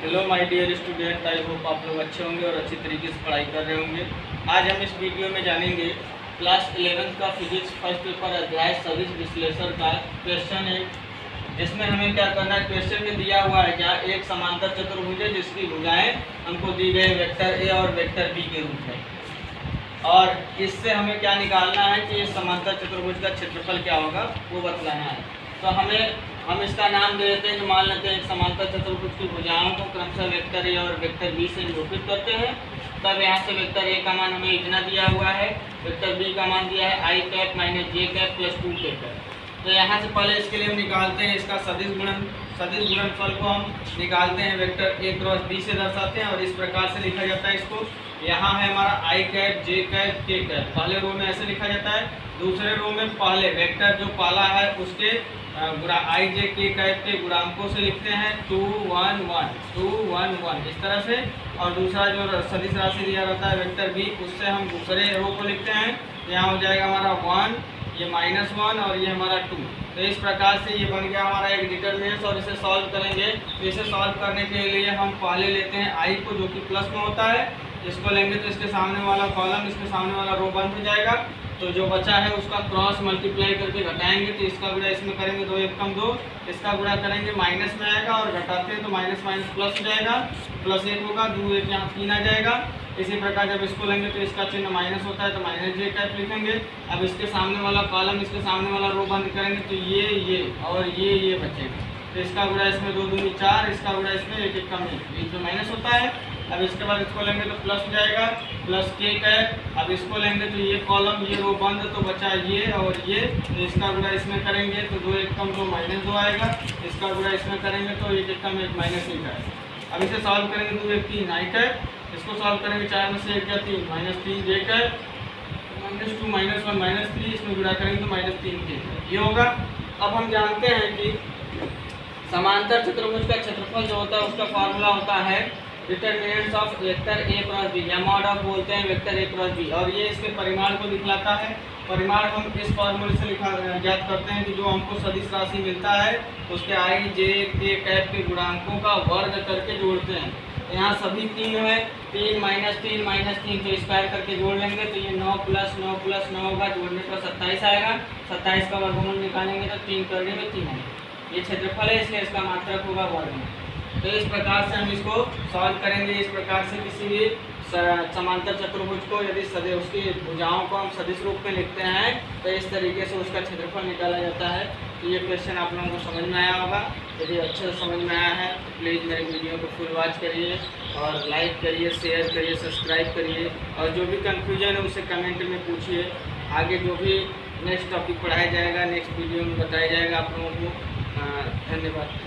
Hello my dear student, I hope आप लोग अच्छे होंगे और अच्छी तरीके से पढ़ाई कर रहे होंगे। आज हम इस वीडियो में जानेंगे क्लास 11 का फिजिक्स फर्स्ट पेपर अध्याय सदिश विश्लेषण का क्वेश्चन है, जिसमें हमें क्या करना है। क्वेश्चन में दिया हुआ है क्या, एक समांतर चतुर्भुज है जिसकी भुजाएं हमको दी गई वेक्टर ए और वेक्टर बी के रूप में, और इससे हमें क्या निकालना है कि इस समांतर चतुर्भुज का क्षेत्रफल क्या होगा वो बतलाना है। तो हम इसका नाम दे देते हैं कि मान लेते हैं एक समांतर चतुर्भुज की भुजाओं को क्रमशः वेक्टर ए और वेक्टर बी से निरूपित करते हैं। तब यहाँ से वेक्टर ए का मान हमें इतना दिया हुआ है, वेक्टर बी का मान दिया है आई कैप माइनस जे कैप प्लस 2 के कैप। तो यहाँ से पहले इसके लिए हम निकालते हैं इसका सदिश गुणनफल को हम निकालते हैं, वेक्टर ए क्रॉस बी से दर्शाते हैं और इस प्रकार से लिखा जाता है इसको। यहाँ है हमारा आई कैप जे कैप के कैप, पहले रो में ऐसे लिखा जाता है, दूसरे रो में पहले वेक्टर जो पाला है उसके आई जे के कैप के गुणांकों से लिखते हैं 2 1 1 2 1 1 इस तरह से, और दूसरा जो सदिश राशि दिया रहता है वेक्टर बी उससे हम दूसरे रो को लिखते हैं। यहाँ हो जाएगा हमारा 1, ये -1 और ये हमारा 2। तो इस प्रकार से ये बन गया हमारा एक डिटरमिनेंट, और इसे सॉल्व करेंगे। तो इसे सॉल्व करने के लिए हम पहले लेते हैं आई को, जो कि प्लस में होता है, इसको लेंगे तो इसके सामने वाला कॉलम, इसके सामने वाला रो बंद हो जाएगा। तो जो बचा है उसका क्रॉस मल्टीप्लाई करके घटाएंगे, तो इसका गुणा इसमें करेंगे 2 1 2, इसका गुणा करेंगे माइनस में आएगा और घटाते हैं तो माइनस माइनस प्लस हो जाएगा, प्लस 1 होगा, 2 1 यहाँ 3 आ जाएगा। इसी प्रकार जब इसको लेंगे तो इसका चिन्ह माइनस होता है तो माइनस जे कैप लिखेंगे। अब इसके सामने वाला कॉलम, इसके सामने वाला रो बंद करेंगे तो ये और ये बचेगा। तो इसका गुणा इसमें 2 दूनी 4, इसका गुणा इसमें 1 1 कम 1, इसमें माइनस होता है। अब इसके बाद इसको लेंगे तो प्लस हो जाएगा, प्लस के कैप। अब इसको लेंगे तो ये कॉलम, ये रो बंद, तो बचा ये और ये, तो इसका गुणा इसमें करेंगे तो 2 1 कम 2 -2 आएगा, इसका गुणा इसमें करेंगे तो 1 1 कम 1 -1 आएगा। अब इसे सॉल्व करेंगे 2 1 3 आई कैप, इसको सॉल्व करेंगे 4 में से 1 गया 3 -3 जे कैप, -2 -1 -3, इसमें गुणा करेंगे तो -3 के ये होगा। अब हम जानते हैं कि समांतर चतुर्भुज का क्षेत्रफल जो होता है उसका फॉर्मूला होता है determinants of vector A cross B, या मॉड ऑफ बोलते हैं वेक्टर ए क्रॉस बी, और ये इसके परिमाण को दिखलाता है। परिमाण हम इस फॉर्मूले से ज्ञात करते हैं कि जो हमको सदिश राशि मिलता है उसके आई जे के कैप के गुणांकों का वर्ग करके जोड़ते हैं। यहाँ सभी 3 है, 3 -3 तो स्क्वायर करके जोड़ लेंगे तो ये 9 + 9 + 9 होगा, जोड़ने पर 27 आएगा। 27 का वर्गमूल निकालेंगे तो 3 करने में 3 है, ये क्षेत्रफल है इसलिए इसका मात्रक होगा वर्गमूल। तो इस प्रकार से हम इसको सॉल्व करेंगे। इस प्रकार से किसी भी समांतर चतुर्भुज को यदि उसकी भुजाओं को हम सदिश रूप में लिखते हैं तो इस तरीके से उसका क्षेत्रफल निकाला जाता है। तो ये क्वेश्चन आप लोगों को समझ में आया होगा। यदि अच्छे से समझ में आया है तो प्लीज़ मेरे वीडियो को फुल वॉच करिए और लाइक करिए, शेयर करिए, सब्सक्राइब करिए, और जो भी कन्फ्यूजन है उसे कमेंट में पूछिए। आगे जो भी नेक्स्ट टॉपिक पढ़ाया जाएगा नेक्स्ट वीडियो में बताया जाएगा आप लोगों को। धन्यवाद।